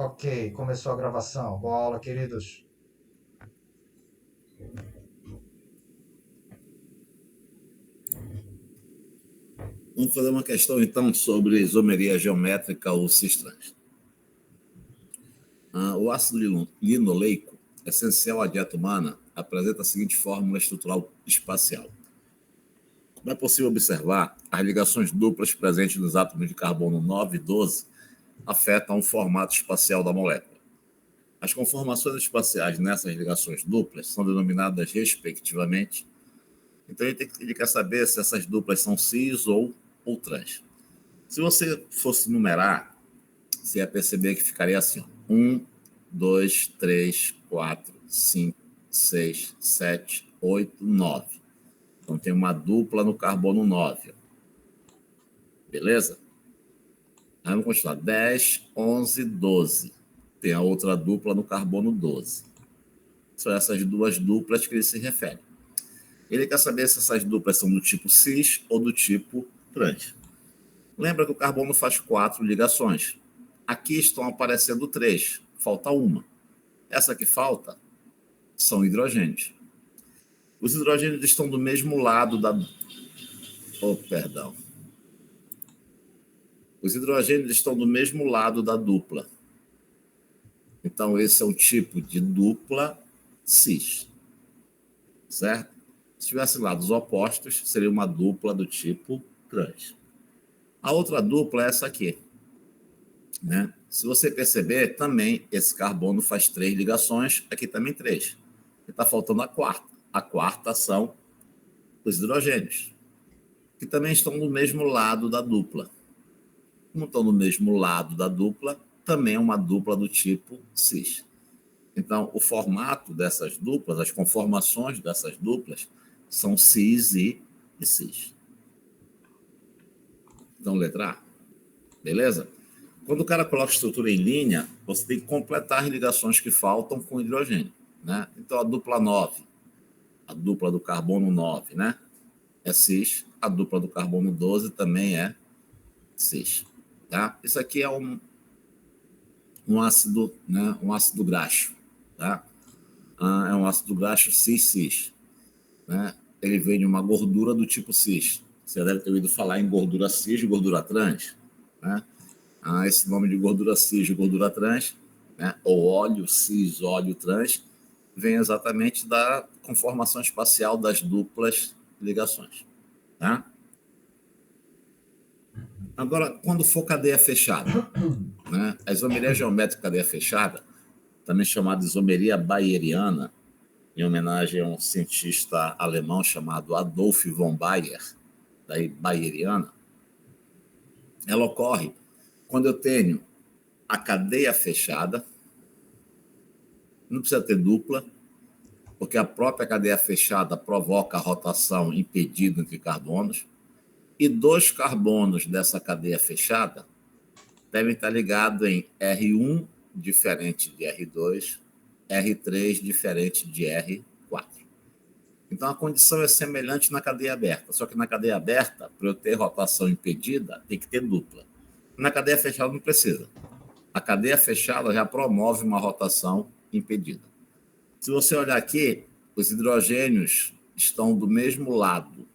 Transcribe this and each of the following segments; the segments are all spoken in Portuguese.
Ok, começou a gravação. Boa aula, queridos. Vamos fazer uma questão, então, sobre isomeria geométrica ou cistrans. O ácido linoleico, essencial à dieta humana, apresenta a seguinte fórmula estrutural espacial. Como é possível observar, as ligações duplas presentes nos átomos de carbono 9 e 12 afetam o formato espacial da molécula. As conformações espaciais nessas ligações duplas são denominadas respectivamente. Então, ele quer saber se essas duplas são cis ou trans. Se você fosse numerar, você ia perceber que ficaria assim: 1, 2, 3, 4, 5, 6, 7, 8, 9. Então tem uma dupla no carbono 9. Beleza? Aí vamos continuar. 10, 11, 12. Tem a outra dupla no carbono 12. São essas duas duplas que ele se refere. Ele quer saber se essas duplas são do tipo cis ou do tipo trans. Lembra que o carbono faz 4 ligações. Aqui estão aparecendo 3. Falta uma. Essa que falta são hidrogênios. Os hidrogênios estão do mesmo lado da... perdão. Os hidrogênios estão do mesmo lado da dupla. Então, esse é o tipo de dupla cis. Certo? Se tivessem lados opostos, seria uma dupla do tipo trans. A outra dupla é essa aqui. Né? Se você perceber, também esse carbono faz 3 ligações, aqui também 3. E está faltando a quarta. A quarta são os hidrogênios, que também estão do mesmo lado da dupla. Como estão do mesmo lado da dupla, também é uma dupla do tipo cis. Então, o formato dessas duplas, as conformações dessas duplas, são cis e cis. Então, letra A. Beleza? Quando o cara coloca estrutura em linha, você tem que completar as ligações que faltam com hidrogênio. Né? Então, a dupla 9, a dupla do carbono 9, né? É cis. A dupla do carbono 12 também é cis. Tá? Isso aqui é um ácido, né? Um ácido graxo. Tá? É um ácido graxo cis-cis. Né? Ele vem de uma gordura do tipo cis. Você deve ter ouvido falar em gordura cis e gordura trans. Né? Esse nome de gordura cis e gordura trans, né? Ou óleo cis, óleo trans, vem exatamente da conformação espacial das duplas ligações. Tá? Agora, quando for cadeia fechada, né? A isomeria geométrica cadeia fechada, também chamada isomeria bayeriana, em homenagem a um cientista alemão chamado Adolf von Bayer, daí bayeriana, ela ocorre quando eu tenho a cadeia fechada, não precisa ter dupla, porque a própria cadeia fechada provoca a rotação impedida entre carbonos, e 2 carbonos dessa cadeia fechada devem estar ligados em R1 diferente de R2, R3 diferente de R4. Então, a condição é semelhante na cadeia aberta, só que na cadeia aberta, para eu ter rotação impedida, tem que ter dupla. Na cadeia fechada não precisa. A cadeia fechada já promove uma rotação impedida. Se você olhar aqui, os hidrogênios estão do mesmo lado,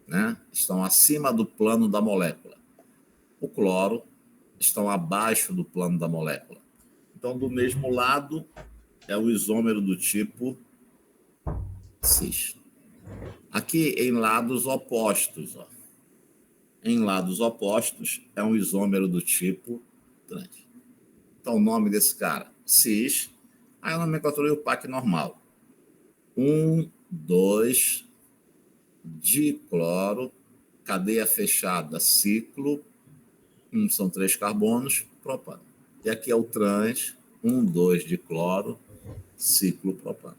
né? Estão acima do plano da molécula. O cloro estão abaixo do plano da molécula. Então, do mesmo lado é o isômero do tipo cis. Aqui em lados opostos, ó. Em lados opostos é um isômero do tipo trans. Então, o nome desse cara, cis, aí a nomenclatura e o PAC normal. 1, 2, dicloro, cadeia fechada, ciclo, são 3 carbonos, propano. E aqui é o trans, 1, 2 de cloro, ciclo propano.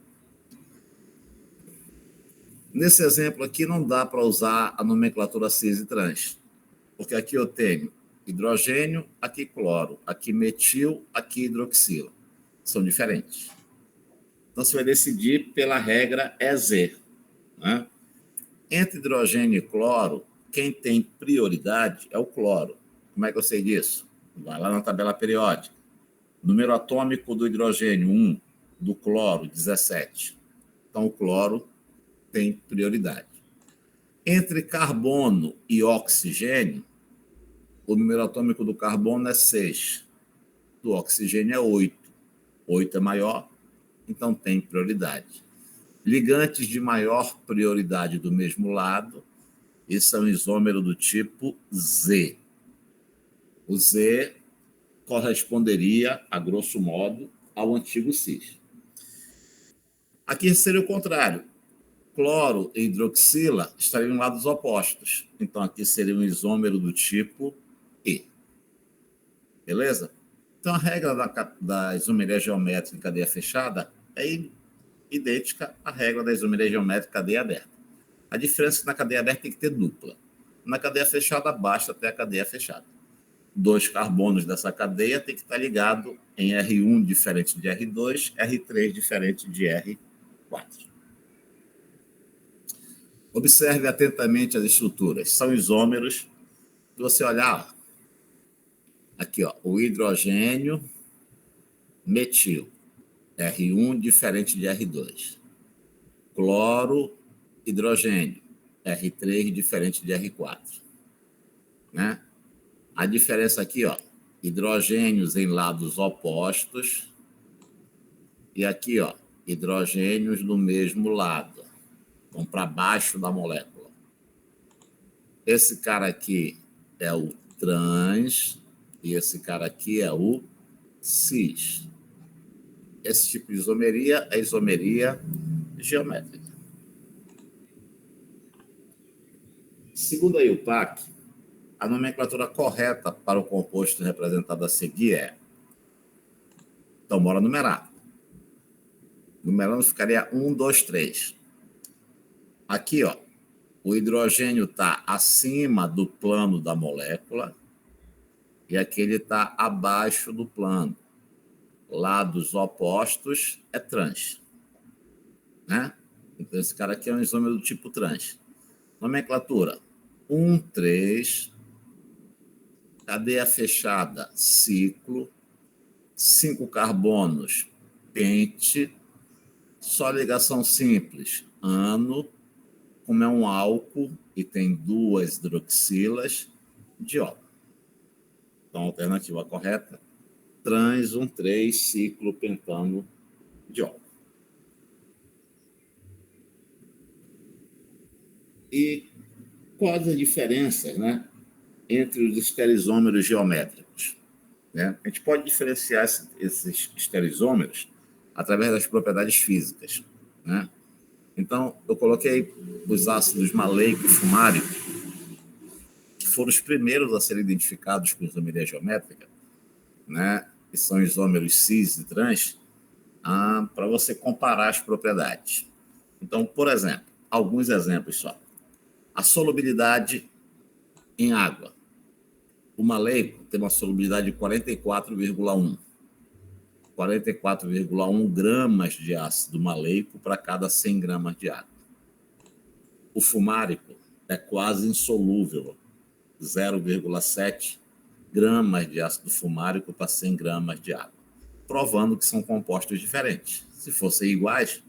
Nesse exemplo aqui não dá para usar a nomenclatura cis e trans, porque aqui eu tenho hidrogênio, aqui cloro, aqui metil, aqui hidroxila. São diferentes. Então você vai decidir pela regra EZ. Né? Entre hidrogênio e cloro, quem tem prioridade é o cloro. Como é que eu sei disso? Vai lá na tabela periódica. Número atômico do hidrogênio, 1. Do cloro, 17. Então, o cloro tem prioridade. Entre carbono e oxigênio, o número atômico do carbono é 6. Do oxigênio é 8. 8 é maior, então tem prioridade. Ligantes de maior prioridade do mesmo lado, esse é um isômero do tipo Z. O Z corresponderia, a grosso modo, ao antigo cis. Aqui seria o contrário. Cloro e hidroxila estariam em lados opostos. Então, aqui seria um isômero do tipo E. Beleza? Então, a regra da isomeria geométrica em cadeia fechada é idêntica à regra da isomeria geométrica em cadeia aberta. A diferença é que na cadeia aberta tem que ter dupla. Na cadeia fechada, basta ter a cadeia fechada. 2 carbonos dessa cadeia tem que estar ligado em R1 diferente de R2, R3 diferente de R4. Observe atentamente as estruturas. São isômeros. Se você olhar, aqui, ó, o hidrogênio metil, R1 diferente de R2. Cloro, hidrogênio, R3 diferente de R4. Né? A diferença aqui, ó, hidrogênios em lados opostos e aqui, ó, hidrogênios do mesmo lado. Vão para baixo da molécula. Esse cara aqui é o trans e esse cara aqui é o cis. Esse tipo de isomeria é isomeria geométrica. Segundo a IUPAC, a nomenclatura correta para o composto representado a seguir é... Então, bora numerar. Numerando ficaria 1, 2, 3. Aqui, ó, o hidrogênio está acima do plano da molécula e aqui ele está abaixo do plano. Lados opostos é trans. Né? Então, esse cara aqui é um isômero do tipo trans. Nomenclatura 1, 3, cadeia fechada, ciclo, 5 carbonos, pente, só ligação simples, ano, como é um álcool e tem 2 hidroxilas, diol. Então, a alternativa correta, trans 1, 3, ciclo, pentano, diol. E quais as diferenças, né, entre os estereisômeros geométricos? Né? A gente pode diferenciar esses estereisômeros através das propriedades físicas. Né? Então, eu coloquei os ácidos maleico e fumárico, que foram os primeiros a serem identificados com isomeria geométrica, né? Que são isômeros cis e trans, para você comparar as propriedades. Então, por exemplo, alguns exemplos só. A solubilidade em água. O maleico tem uma solubilidade de 44,1. 44,1 gramas de ácido maleico para cada 100 gramas de água. O fumárico é quase insolúvel, 0,7 gramas de ácido fumárico para 100 gramas de água, provando que são compostos diferentes. Se fossem iguais,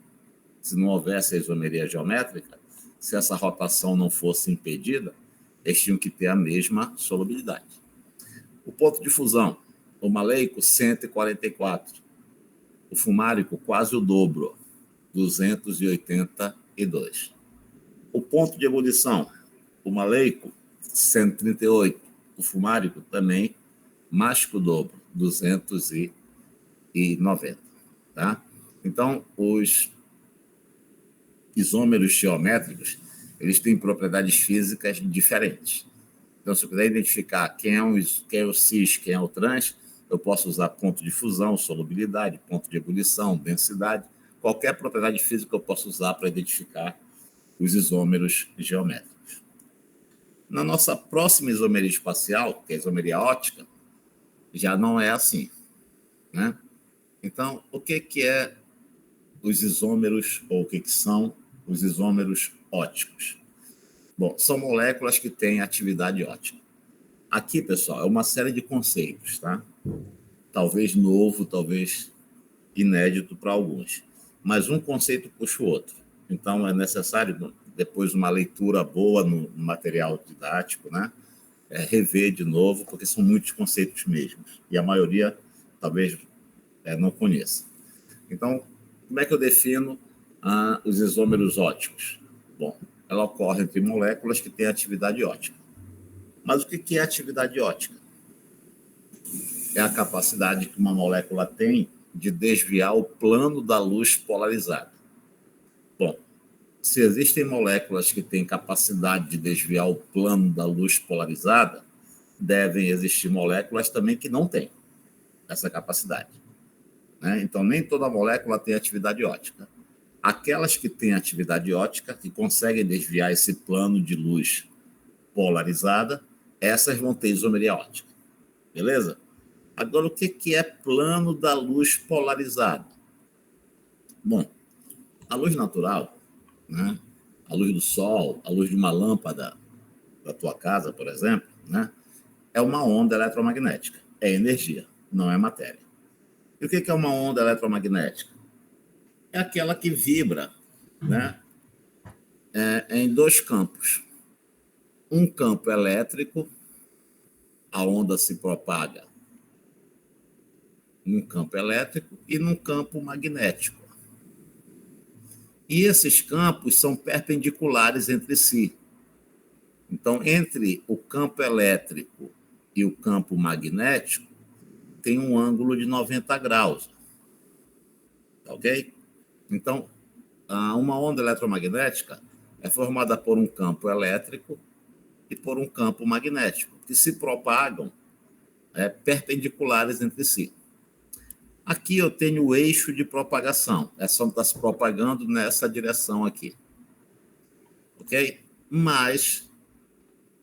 se não houvesse a isomeria geométrica, se essa rotação não fosse impedida, eles tinham que ter a mesma solubilidade. O ponto de fusão, o maleico, 144. O fumárico, quase o dobro, 282. O ponto de ebulição, o maleico, 138. O fumárico também, mais que o dobro, 290. Tá? Então, os isômeros geométricos, eles têm propriedades físicas diferentes. Então, se eu quiser identificar quem é o cis, quem é o trans, eu posso usar ponto de fusão, solubilidade, ponto de ebulição, densidade. Qualquer propriedade física eu posso usar para identificar os isômeros geométricos. Na nossa próxima isomeria espacial, que é a isomeria óptica, já não é assim. Né? Então, o que é os isômeros, ou o que são os isômeros ópticos? Bom, são moléculas que têm atividade óptica. Aqui, pessoal, é uma série de conceitos, tá? Então, talvez novo, talvez inédito para alguns. Mas um conceito puxa o outro. Então, é necessário, depois, uma leitura boa no material didático, né? Rever de novo, porque são muitos conceitos mesmos. E a maioria, talvez, não conheça. Então, como é que eu defino os isômeros óticos? Bom, ela ocorre entre moléculas que têm atividade ótica. Mas o que é atividade ótica? É a capacidade que uma molécula tem de desviar o plano da luz polarizada. Bom, se existem moléculas que têm capacidade de desviar o plano da luz polarizada, devem existir moléculas também que não têm essa capacidade, né? Então, nem toda molécula tem atividade ótica. Aquelas que têm atividade ótica, que conseguem desviar esse plano de luz polarizada, essas vão ter isomeria ótica. Beleza? Agora, o que é plano da luz polarizada? Bom, a luz natural, né? A luz do sol, a luz de uma lâmpada da tua casa, por exemplo, né? É uma onda eletromagnética. É energia, não é matéria. E o que é uma onda eletromagnética? É aquela que vibra, né? Em dois campos. Um campo elétrico, a onda se propaga num campo elétrico e num campo magnético. E esses campos são perpendiculares entre si. Então, entre o campo elétrico e o campo magnético, tem um ângulo de 90 graus. Tá ok? Então, uma onda eletromagnética é formada por um campo elétrico e por um campo magnético, que se propagam perpendiculares entre si. Aqui eu tenho o eixo de propagação. Essa onda está se propagando nessa direção aqui. Ok? Mas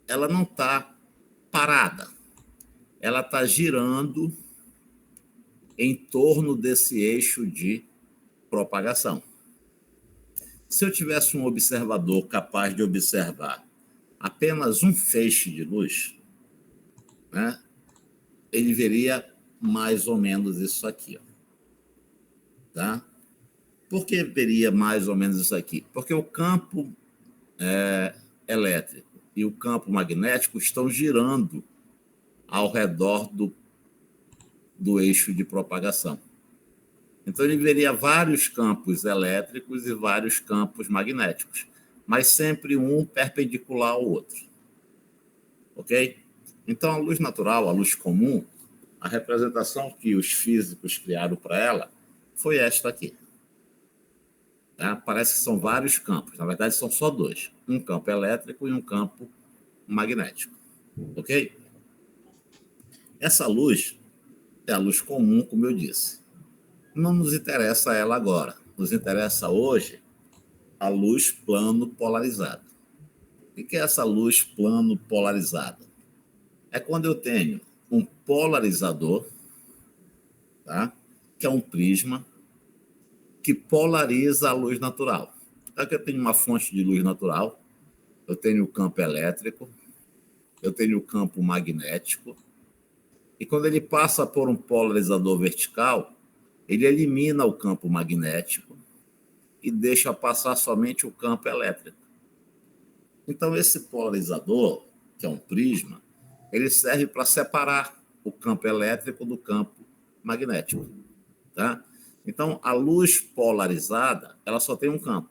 ela não está parada. Ela está girando em torno desse eixo de propagação. Se eu tivesse um observador capaz de observar apenas um feixe de luz, né, ele veria mais ou menos isso aqui. Ó. Tá? Por que veria mais ou menos isso aqui? Porque o campo elétrico e o campo magnético estão girando ao redor do eixo de propagação. Então, ele veria vários campos elétricos e vários campos magnéticos, mas sempre um perpendicular ao outro. Ok? Então, a luz natural, a luz comum, a representação que os físicos criaram para ela foi esta aqui. Tá? Parece que são vários campos. Na verdade, são só dois. Um campo elétrico e um campo magnético. Ok? Essa luz é a luz comum, como eu disse. Não nos interessa ela agora. Nos interessa hoje a luz plano polarizada. O que é essa luz plano polarizada? É quando eu tenho um polarizador, tá? Que é um prisma, que polariza a luz natural. Então, aqui eu tenho uma fonte de luz natural, eu tenho o campo elétrico, eu tenho o campo magnético, e quando ele passa por um polarizador vertical, ele elimina o campo magnético e deixa passar somente o campo elétrico. Então, esse polarizador, que é um prisma, ele serve para separar o campo elétrico do campo magnético. Tá? Então, a luz polarizada, ela só tem um campo.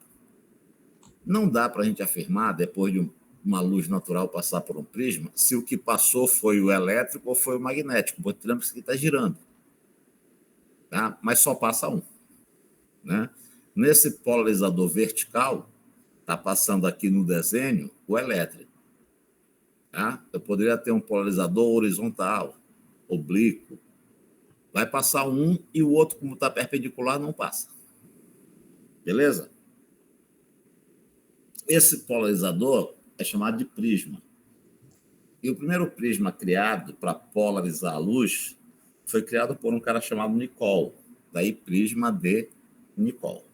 Não dá para a gente afirmar, depois de uma luz natural passar por um prisma, se o que passou foi o elétrico ou foi o magnético, porque o que está girando. Tá? Mas só passa um. Né? Nesse polarizador vertical, está passando aqui no desenho o elétrico. Tá? Eu poderia ter um polarizador horizontal, oblíquo. Vai passar um e o outro, como está perpendicular, não passa. Beleza? Esse polarizador é chamado de prisma. E o primeiro prisma criado para polarizar a luz foi criado por um cara chamado Nicol. Daí prisma de Nicol.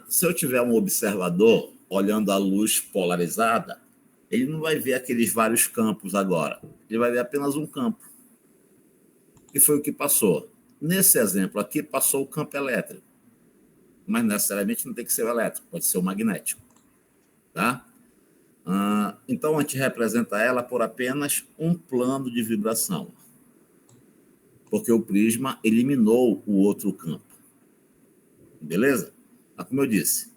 Se eu tiver um observador olhando a luz polarizada, ele não vai ver aqueles vários campos agora. Ele vai ver apenas um campo. E foi o que passou. Nesse exemplo aqui, passou o campo elétrico. Mas necessariamente não tem que ser o elétrico, pode ser o magnético. Tá? Então, a gente representa ela por apenas um plano de vibração. Porque o prisma eliminou o outro campo. Beleza? Mas, como eu disse,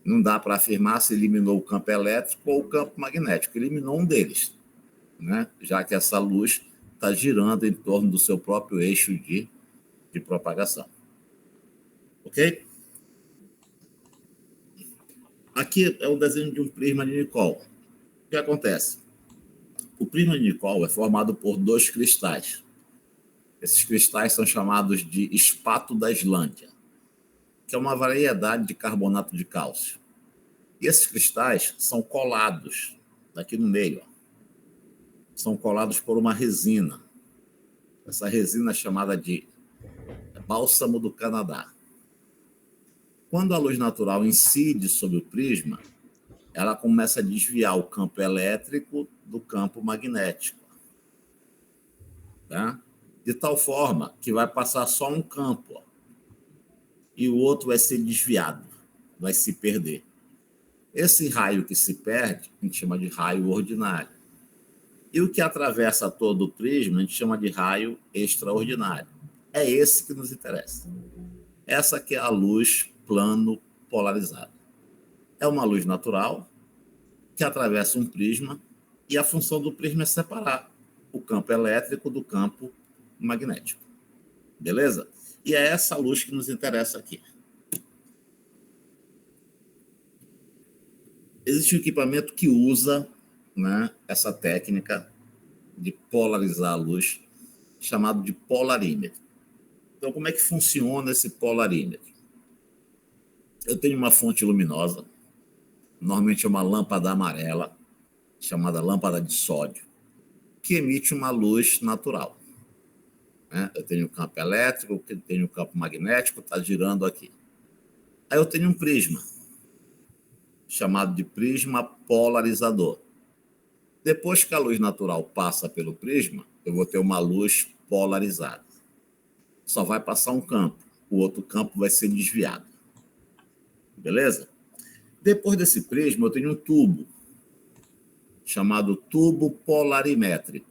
não dá para afirmar se eliminou o campo elétrico ou o campo magnético. Eliminou um deles, né? Já que essa luz está girando em torno do seu próprio eixo de propagação. Ok? Aqui é o desenho de um prisma de Nicol. O que acontece? O prisma de Nicol é formado por dois cristais. Esses cristais são chamados de espato da Islândia, que é uma variedade de carbonato de cálcio. E esses cristais são colados aqui no meio. Ó. São colados por uma resina. Essa resina é chamada de bálsamo do Canadá. Quando a luz natural incide sobre o prisma, ela começa a desviar o campo elétrico do campo magnético. Tá? De tal forma que vai passar só um campo, ó, e o outro vai ser desviado, vai se perder. Esse raio que se perde, a gente chama de raio ordinário. E o que atravessa todo o prisma, a gente chama de raio extraordinário. É esse que nos interessa. Essa que é a luz plano polarizada. É uma luz natural que atravessa um prisma e a função do prisma é separar o campo elétrico do campo magnético. Beleza? E é essa luz que nos interessa aqui. Existe um equipamento que usa, né, essa técnica de polarizar a luz, chamado de polarímetro. Então, como é que funciona esse polarímetro? Eu tenho uma fonte luminosa, normalmente é uma lâmpada amarela, chamada lâmpada de sódio, que emite uma luz natural. Né? Eu tenho o campo elétrico, eu tenho o campo magnético, está girando aqui. Aí eu tenho um prisma, chamado de prisma polarizador. Depois que a luz natural passa pelo prisma, eu vou ter uma luz polarizada. Só vai passar um campo, o outro campo vai ser desviado. Beleza? Depois desse prisma, eu tenho um tubo, chamado tubo polarimétrico.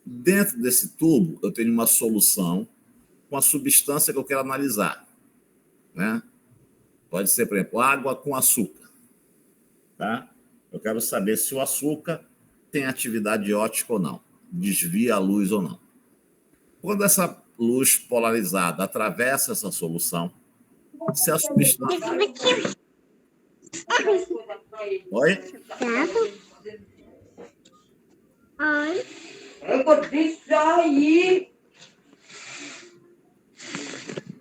Dentro desse tubo, eu tenho uma solução com a substância que eu quero analisar. Né? Pode ser, por exemplo, água com açúcar. Tá? Eu quero saber se o açúcar tem atividade ótica ou não, desvia a luz ou não. Quando essa luz polarizada atravessa essa solução, se a substância... Oi? Oi. Eu vou distrair.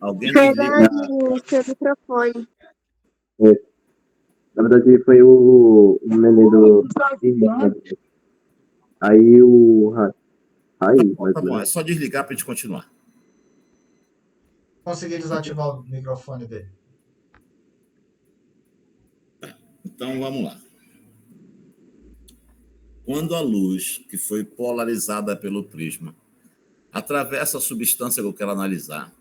Alguém desliga... Seu microfone. Na verdade, foi o nenê do. Aí o. Aí, Tá bom, é só desligar para a gente continuar. Consegui desativar o microfone dele. Então, vamos lá. Quando a luz que foi polarizada pelo prisma atravessa a substância que eu quero analisar,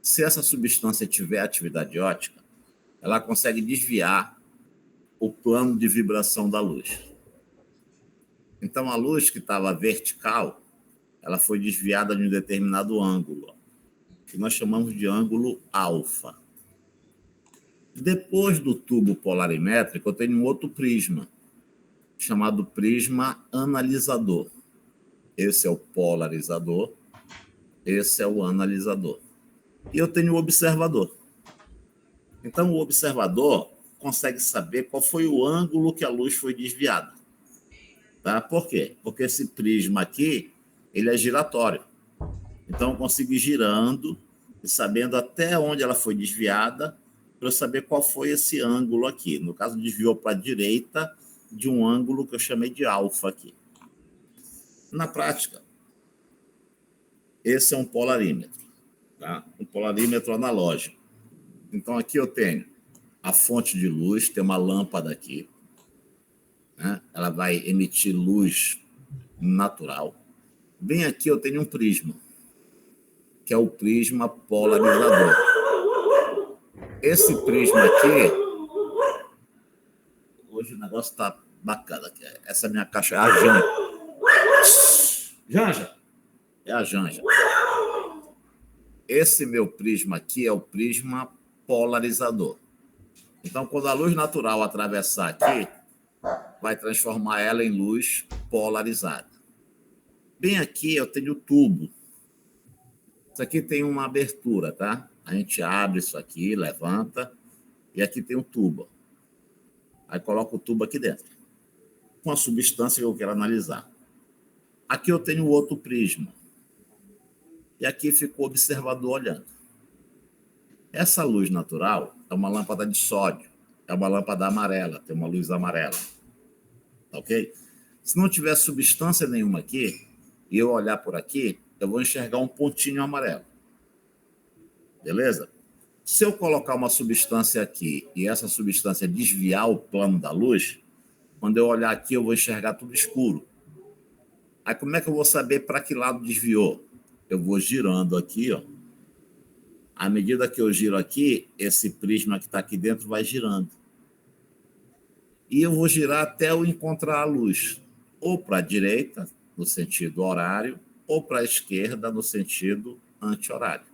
se essa substância tiver atividade ótica, ela consegue desviar o plano de vibração da luz. Então, a luz que estava vertical, ela foi desviada de um determinado ângulo, que nós chamamos de ângulo alfa. Depois do tubo polarimétrico, eu tenho um outro prisma, chamado prisma analisador. Esse é o polarizador, esse é o analisador. E eu tenho o observador. Então, o observador consegue saber qual foi o ângulo que a luz foi desviada. Tá? Por quê? Porque esse prisma aqui, ele é giratório. Então, eu consigo ir girando e sabendo até onde ela foi desviada para eu saber qual foi esse ângulo aqui. No caso, desviou para a direita de um ângulo que eu chamei de alfa aqui. Na prática, esse é um polarímetro. Tá? Um polarímetro analógico. Então, aqui eu tenho a fonte de luz, tem uma lâmpada aqui, né? Ela vai emitir luz natural. Bem aqui eu tenho um prisma. que é o prisma polarizador. Esse prisma aqui, hoje o negócio está bacana aqui. Essa minha caixa é a Janja. Janja! É a Janja. Esse meu prisma aqui é o prisma polarizador. Então, quando a luz natural atravessar aqui, vai transformar ela em luz polarizada. Bem aqui eu tenho o tubo. Isso aqui tem uma abertura, tá? A gente abre isso aqui, levanta, e aqui tem um tubo. Aí coloca o tubo aqui dentro, com a substância que eu quero analisar. Aqui eu tenho outro prisma. E aqui fica o observador olhando. Essa luz natural é uma lâmpada de sódio, é uma lâmpada amarela, tem uma luz amarela. Tá ok? Se não tiver substância nenhuma aqui, e eu olhar por aqui, eu vou enxergar um pontinho amarelo. Beleza? Se eu colocar uma substância aqui e essa substância desviar o plano da luz, quando eu olhar aqui, eu vou enxergar tudo escuro. Aí como é que eu vou saber para que lado desviou? Eu vou girando aqui, ó. À medida que eu giro aqui, esse prisma que está aqui dentro vai girando. E eu vou girar até eu encontrar a luz, ou para a direita, no sentido horário, ou para a esquerda, no sentido anti-horário.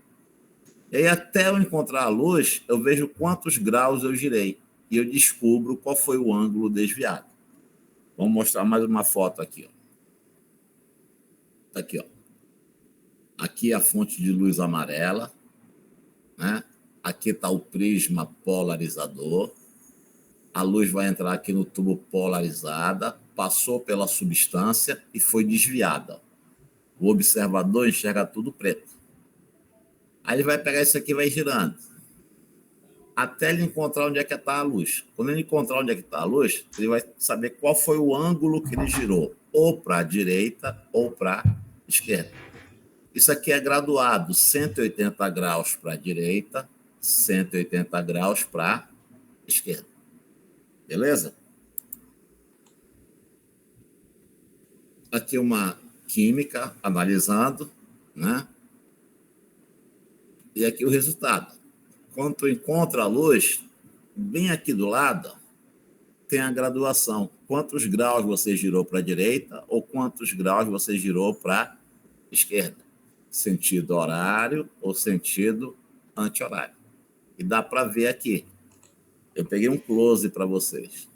E aí, até eu encontrar a luz, eu vejo quantos graus eu girei. E eu descubro qual foi o ângulo desviado. Vamos mostrar mais uma foto aqui. Ó. Aqui, ó. Aqui é a fonte de luz amarela. Né? Aqui está o prisma polarizador. A luz vai entrar aqui no tubo polarizada, passou pela substância e foi desviada. O observador enxerga tudo preto. Aí ele vai pegar isso aqui e vai girando. Até ele encontrar onde é que está a luz. Quando ele encontrar onde é que está a luz, ele vai saber qual foi o ângulo que ele girou. Ou para a direita ou para a esquerda. Isso aqui é graduado. 180 graus para a direita, 180 graus para a esquerda. Beleza? Aqui uma química analisando, né? E aqui o resultado. Quando tu encontra a luz, bem aqui do lado, tem a graduação. Quantos graus você girou para a direita ou quantos graus você girou para a esquerda? Sentido horário ou sentido anti-horário. E dá para ver aqui. Eu peguei um close para vocês.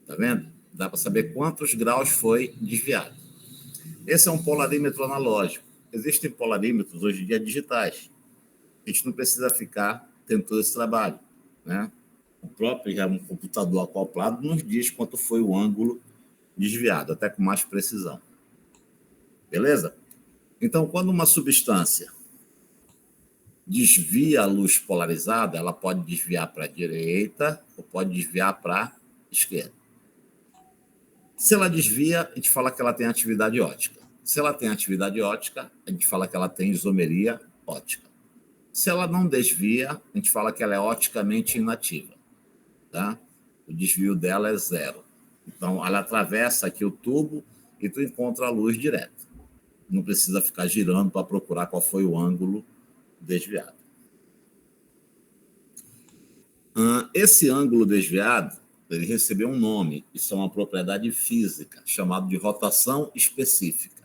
Tá vendo? Dá para saber quantos graus foi desviado. Esse é um polarímetro analógico. Existem polarímetros hoje em dia digitais. A gente não precisa ficar tendo todo esse trabalho, né? O próprio já um computador acoplado nos diz quanto foi o ângulo desviado, até com mais precisão. Beleza? Então, quando uma substância desvia a luz polarizada, ela pode desviar para a direita ou pode desviar para a esquerda. Se ela desvia, a gente fala que ela tem atividade ótica. Se ela tem atividade ótica, a gente fala que ela tem isomeria ótica. Se ela não desvia, a gente fala que ela é oticamente inativa. Tá? O desvio dela é zero. Então, ela atravessa aqui o tubo e tu encontra a luz direto. Não precisa ficar girando para procurar qual foi o ângulo desviado. Esse ângulo desviado, ele recebeu um nome. Isso é uma propriedade física, chamada de rotação específica.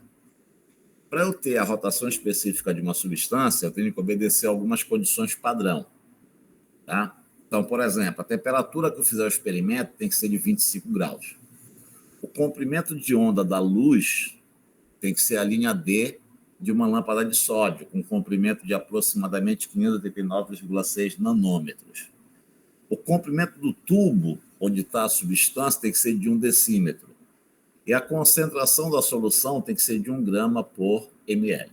Para eu ter a rotação específica de uma substância, eu tenho que obedecer a algumas condições padrão. Tá? Então, por exemplo, a temperatura que eu fizer o experimento tem que ser de 25 graus. O comprimento de onda da luz tem que ser a linha D de uma lâmpada de sódio, com comprimento de aproximadamente 589,6 nanômetros. O comprimento do tubo, onde está a substância, tem que ser de 1 decímetro. E a concentração da solução tem que ser de 1 grama por ml.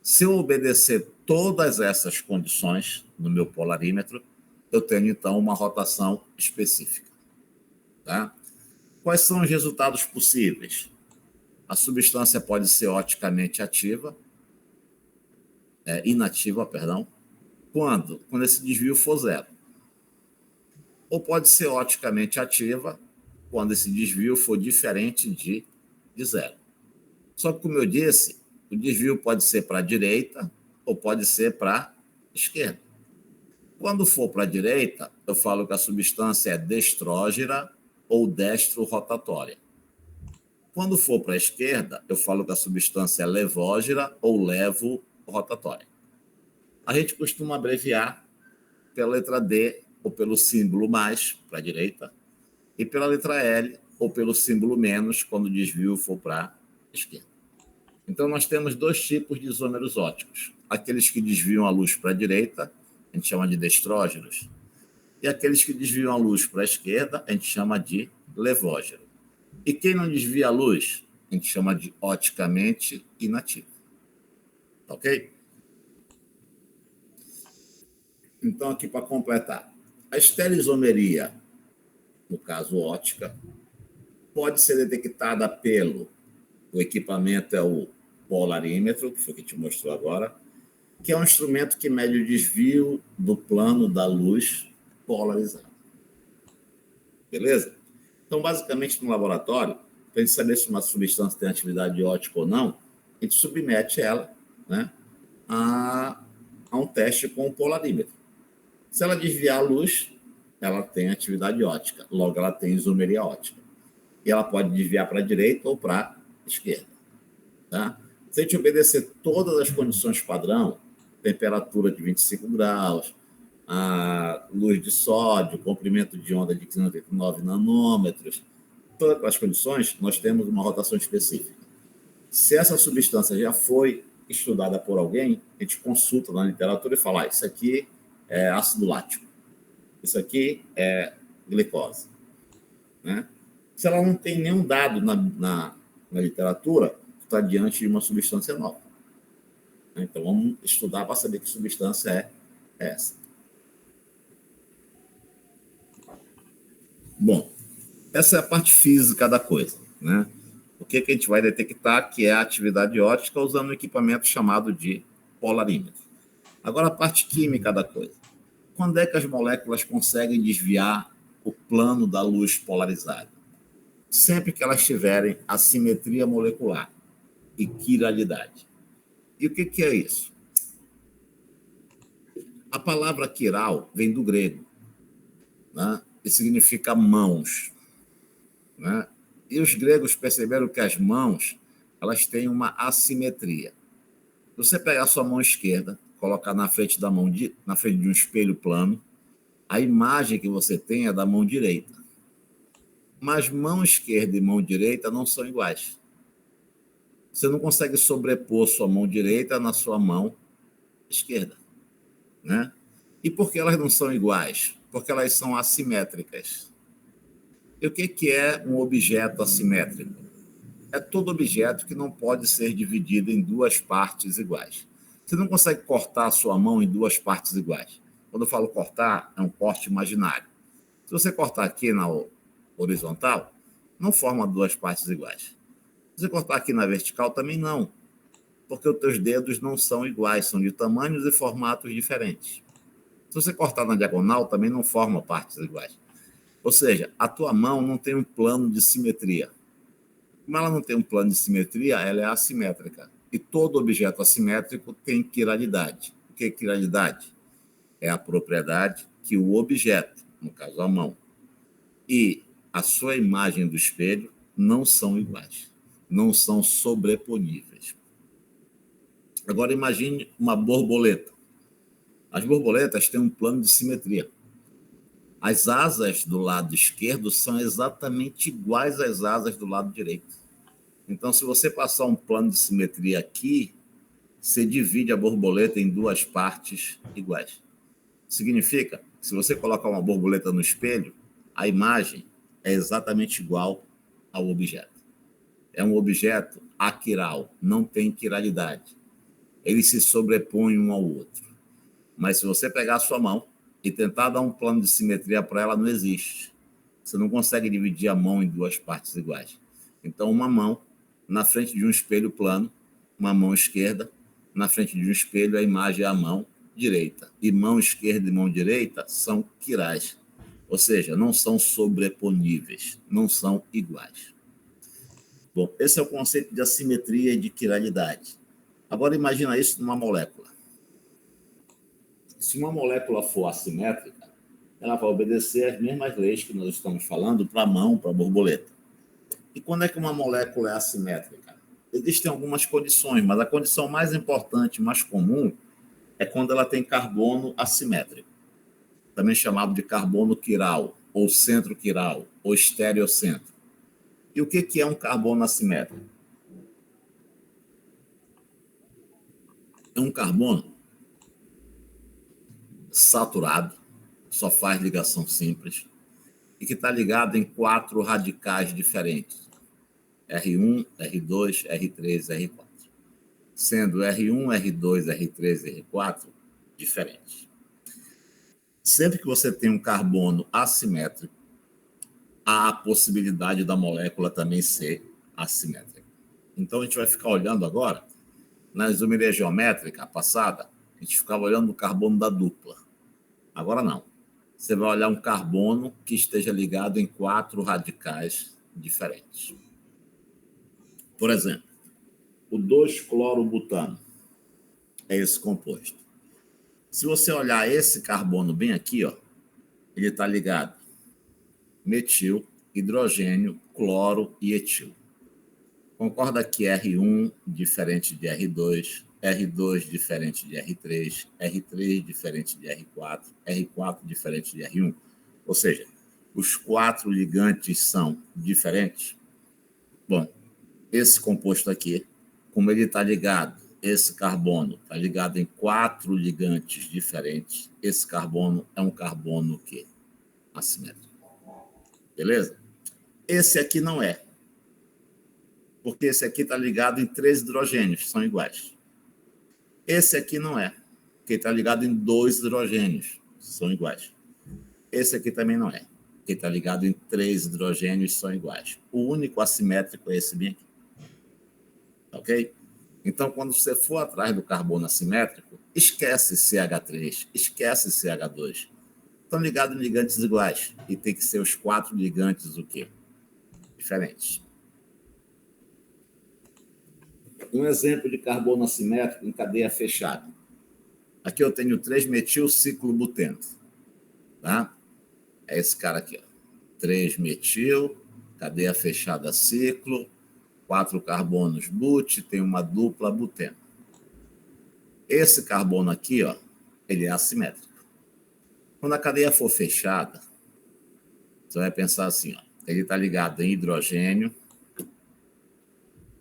Se eu obedecer todas essas condições no meu polarímetro, eu tenho, então, uma rotação específica. Tá? Quais são os resultados possíveis? A substância pode ser oticamente inativa, quando esse desvio for zero. Ou pode ser oticamente ativa, quando esse desvio for diferente de zero. Só que, como eu disse, O desvio pode ser para a direita ou pode ser para a esquerda. Quando for para a direita, eu falo que a substância é destrógira ou destro-rotatória. Quando for para a esquerda, eu falo que a substância é levógira ou levo-rotatória. A gente costuma abreviar pela letra D ou pelo símbolo mais para a direita e pela letra L ou pelo símbolo menos quando o desvio for para a esquerda. Então, nós temos dois tipos de isômeros óticos. Aqueles que desviam a luz para a direita, a gente chama de destrógeros, e aqueles que desviam a luz para a esquerda, a gente chama de levógero. E quem não desvia a luz, a gente chama de oticamente inativo. Ok? Então, aqui para completar, a estereoisomeria, no caso ótica, pode ser detectada pelo o equipamento, é o polarímetro, que foi o que te mostrou agora, que é um instrumento que mede o desvio do plano da luz polarizada. Beleza? Então, basicamente, no laboratório, para a gente saber se uma substância tem atividade ótica ou não, a gente submete ela, né, a um teste com o polarímetro. Se ela desviar a luz, ela tem atividade ótica, logo ela tem isomeria ótica. E ela pode desviar para a direita ou para a esquerda. Tá? Se a gente obedecer todas as condições padrão, temperatura de 25 graus, a luz de sódio, comprimento de onda de 509 nanômetros, todas aquelas condições, nós temos uma rotação específica. Se essa substância já foi estudada por alguém, a gente consulta na literatura e fala, isso aqui é ácido lático, isso aqui é glicose. Né? Se ela não tem nenhum dado na literatura, está diante de uma substância nova. Então, vamos estudar para saber que substância é essa. Bom, essa é a parte física da coisa. Né? O que a gente vai detectar que é a atividade ótica usando um equipamento chamado de polarímetro. Agora, a parte química da coisa. Quando é que as moléculas conseguem desviar o plano da luz polarizada? Sempre que elas tiverem assimetria molecular e quiralidade. E o que é isso? A palavra quiral vem do grego, né? E significa mãos. Né? E os gregos perceberam que as mãos elas têm uma assimetria. Se você pegar a sua mão esquerda, colocar na frente na frente de um espelho plano, a imagem que você tem é da mão direita. Mas mão esquerda e mão direita não são iguais. Você não consegue sobrepor sua mão direita na sua mão esquerda. Né? E por que elas não são iguais? Porque elas são assimétricas. E o que é um objeto assimétrico? É todo objeto que não pode ser dividido em duas partes iguais. Você não consegue cortar a sua mão em duas partes iguais. Quando eu falo cortar, é um corte imaginário. Se você cortar aqui na horizontal, não forma duas partes iguais. Se você cortar aqui na vertical, também não. Porque os teus dedos não são iguais, são de tamanhos e formatos diferentes. Se você cortar na diagonal, também não forma partes iguais. Ou seja, a tua mão não tem um plano de simetria. Como ela não tem um plano de simetria, ela é assimétrica. E todo objeto assimétrico tem quiralidade. O que é quiralidade? É a propriedade que o objeto, no caso a mão, e a sua imagem do espelho não são iguais. Não são sobreponíveis. Agora imagine uma borboleta. As borboletas têm um plano de simetria. As asas do lado esquerdo são exatamente iguais às asas do lado direito. Então, se você passar um plano de simetria aqui, você divide a borboleta em duas partes iguais. Significa que se você colocar uma borboleta no espelho, a imagem é exatamente igual ao objeto. É um objeto aquiral, não tem quiralidade. Eles se sobrepõem um ao outro. Mas se você pegar a sua mão e tentar dar um plano de simetria para ela, não existe. Você não consegue dividir a mão em duas partes iguais. Então, uma mão na frente de um espelho plano, uma mão esquerda, na frente de um espelho, a imagem é a mão direita. E mão esquerda e mão direita são quirais. Ou seja, não são sobreponíveis, não são iguais. Bom, esse é o conceito de assimetria e de quiralidade. Agora, imagina isso numa molécula. Se uma molécula for assimétrica, ela vai obedecer às mesmas leis que nós estamos falando para a mão, para a borboleta. E quando é que uma molécula é assimétrica? Existem algumas condições, mas a condição mais importante, mais comum, é quando ela tem carbono assimétrico, também chamado de carbono quiral, ou centro quiral, ou estereocentro. E o que é um carbono assimétrico? É um carbono saturado, só faz ligação simples, e que está ligado em 4 radicais diferentes, R1, R2, R3, R4, sendo R1, R2, R3 R4 diferentes. Sempre que você tem um carbono assimétrico, há a possibilidade da molécula também ser assimétrica. Então, a gente vai ficar olhando agora, na isomeria geométrica passada, a gente ficava olhando o carbono da dupla. Agora não. Você vai olhar um carbono que esteja ligado em 4 radicais diferentes. Por exemplo, o 2-clorobutano é esse composto. Se você olhar esse carbono bem aqui, ó, ele está ligado metil, hidrogênio, cloro e etil. Concorda que R1 diferente de R2, R2 diferente de R3, R3 diferente de R4, R4 diferente de R1? Ou seja, os 4 ligantes são diferentes? Bom, esse composto aqui, como ele está ligado, esse carbono está ligado em 4 ligantes diferentes, esse carbono é um carbono que assimétrico. Beleza? Esse aqui não é. Porque esse aqui está ligado em 3 hidrogênios, são iguais. Esse aqui não é. Porque está ligado em 2 hidrogênios, são iguais. Esse aqui também não é. Porque está ligado em 3 hidrogênios, são iguais. O único assimétrico é esse bem aqui. Ok? Então, quando você for atrás do carbono assimétrico, esquece CH3, esquece CH2. Estão ligados em ligantes iguais. E tem que ser os 4 ligantes o quê? Diferentes. Um exemplo de carbono assimétrico em cadeia fechada. Aqui eu tenho 3-metil-ciclobuteno. Tá? É esse cara aqui. 3-metil, cadeia fechada ciclo, 4 carbonos but, tem uma dupla buteno. Esse carbono aqui, ó, ele é assimétrico. Quando a cadeia for fechada, você vai pensar assim, ó, ele está ligado em hidrogênio,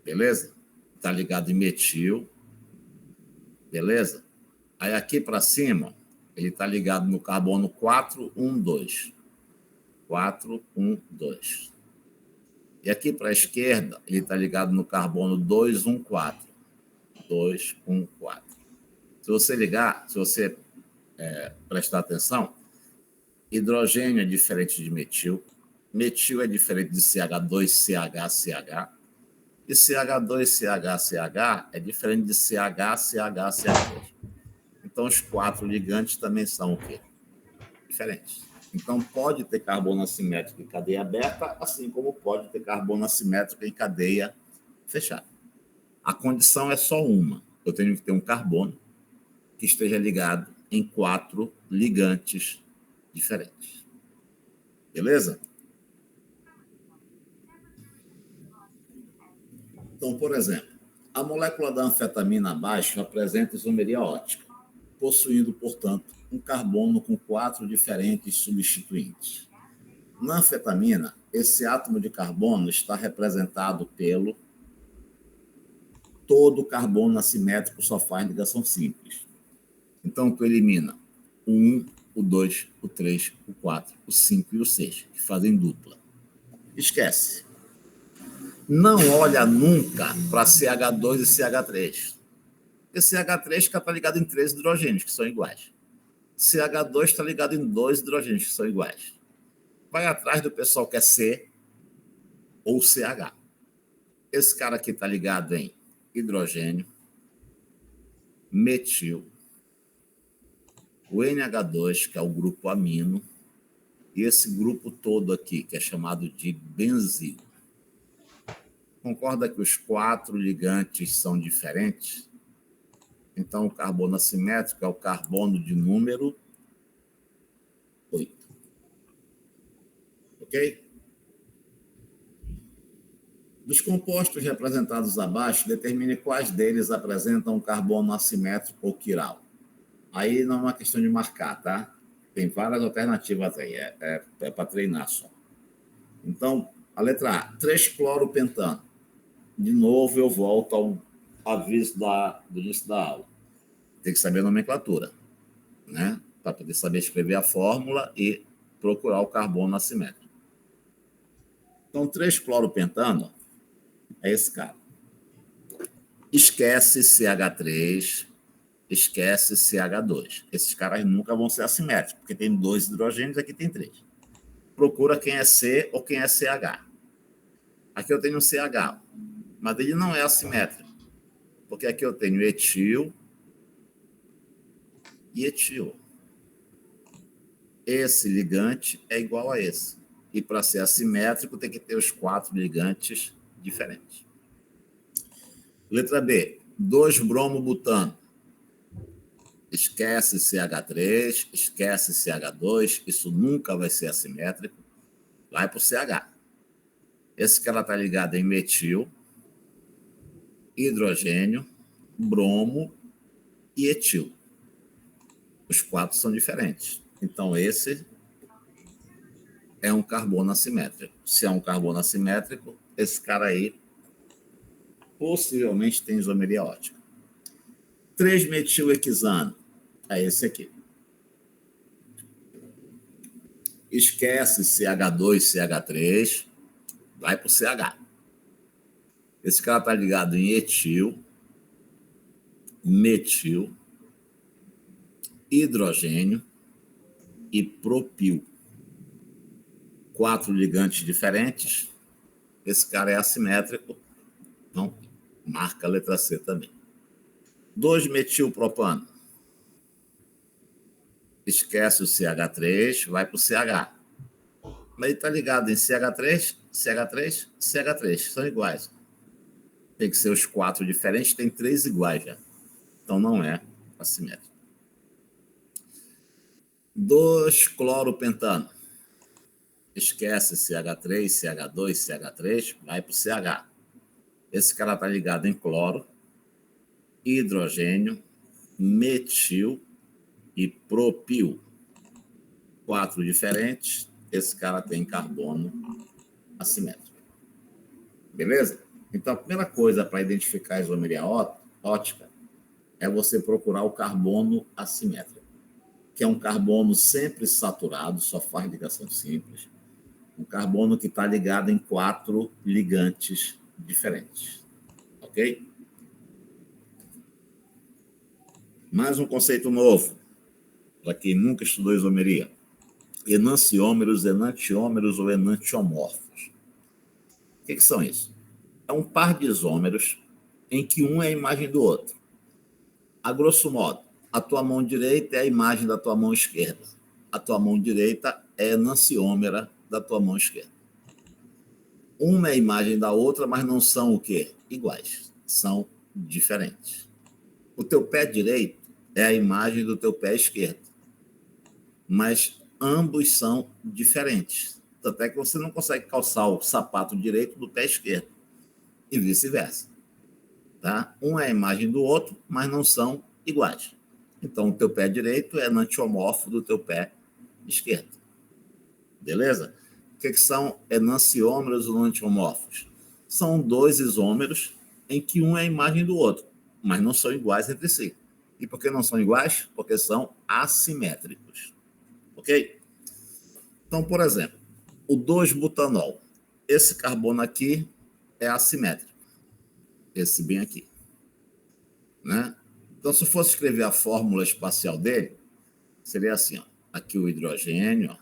beleza? Está ligado em metil, beleza? Aí aqui para cima, ele está ligado no carbono 4,1,2. 4,1,2. E aqui para a esquerda, ele está ligado no carbono 2,1,4. 2,1,4. Se você ligar, se você prestar atenção, hidrogênio é diferente de metil, metil é diferente de CH2CH, e CH2CH é diferente de CH. Então, os 4 ligantes também são o quê? Diferentes. Então, pode ter carbono assimétrico em cadeia aberta, assim como pode ter carbono assimétrico em cadeia fechada. A condição é só uma. Eu tenho que ter um carbono que esteja ligado em 4 ligantes diferentes. Beleza? Então, por exemplo, a molécula da anfetamina abaixo apresenta isomeria ótica, possuindo, portanto, um carbono com 4 diferentes substituintes. Na anfetamina, esse átomo de carbono está representado pelo todo carbono assimétrico só faz ligação simples. Então, tu elimina o 1, o 2, o 3, o 4, o 5 e o 6, que fazem dupla. Esquece. Não olha nunca para CH2 e CH3. Porque CH3 está ligado em 3 hidrogênios, que são iguais. CH2 está ligado em 2 hidrogênios, que são iguais. Vai atrás do pessoal que é C ou CH. Esse cara aqui está ligado em hidrogênio, metil, o NH2, que é o grupo amino, e esse grupo todo aqui, que é chamado de benzil. Concorda que os 4 ligantes são diferentes? Então, o carbono assimétrico é o carbono de número 8. Ok? Dos compostos representados abaixo, determine quais deles apresentam carbono assimétrico ou quiral. Aí não é uma questão de marcar, tá? Tem várias alternativas aí, é para treinar só. Então, a letra A, 3-cloropentano. De novo, eu volto ao aviso do início da aula. Tem que saber a nomenclatura, né? Para poder saber escrever a fórmula e procurar o carbono assimétrico. Então, 3-cloropentano é esse cara. Esquece CH3, esquece CH2. Esses caras nunca vão ser assimétricos, porque tem 2 hidrogênios, aqui tem 3. Procura quem é C ou quem é CH. Aqui eu tenho CH, mas ele não é assimétrico, porque aqui eu tenho etil e etil. Esse ligante é igual a esse. E para ser assimétrico, tem que ter os 4 ligantes diferentes. Letra B, 2-bromobutano. Esquece CH3, esquece CH2, isso nunca vai ser assimétrico. Vai para o CH. Esse cara está ligado em metil, hidrogênio, bromo e etil. Os 4 são diferentes. Então, esse é um carbono assimétrico. Se é um carbono assimétrico, esse cara aí possivelmente tem isomeria ótica. 3-metilhexano é esse aqui. Esquece CH2, CH3, vai para o CH. Esse cara está ligado em etil, metil, hidrogênio e propil. 4 ligantes diferentes. Esse cara é assimétrico, então marca a letra C também. 2-metilpropano. Esquece o CH3, vai para o CH. Mas ele está ligado em CH3, CH3, CH3. São iguais. Tem que ser os 4 diferentes, tem 3 iguais já. Então não é assimétrico. 2-cloropentano. Esquece CH3, CH2, CH3, vai para o CH. Esse cara está ligado em cloro, hidrogênio, metil e propil. 4 diferentes, esse cara tem carbono assimétrico. Beleza? Então, a primeira coisa para identificar a isomeria ótica é você procurar o carbono assimétrico, que é um carbono sempre saturado, só faz ligação simples. Um carbono que está ligado em 4 ligantes diferentes. Ok? Mais um conceito novo, para quem nunca estudou isomeria. Enanciômeros, enantiômeros ou enantiomorfos. O que são isso? É um par de isômeros em que um é a imagem do outro. A grosso modo, a tua mão direita é a imagem da tua mão esquerda. A tua mão direita é enanciômera da tua mão esquerda. Uma é a imagem da outra, mas não são o quê? Iguais. São diferentes. O teu pé direito é a imagem do teu pé esquerdo. Mas ambos são diferentes. Tanto é que você não consegue calçar o sapato direito do pé esquerdo. E vice-versa. Tá? Um é a imagem do outro, mas não são iguais. Então, o teu pé direito é enantiomorfo do teu pé esquerdo. Beleza? O que são enanciômeros ou enantiomorfos? São 2 isômeros em que um é a imagem do outro, mas não são iguais entre si. E por que não são iguais? Porque são assimétricos. Ok? Então, por exemplo, o 2-butanol. Esse carbono aqui é assimétrico. Esse bem aqui. Né? Então, se eu fosse escrever a fórmula espacial dele, seria assim, ó. Aqui o hidrogênio, ó.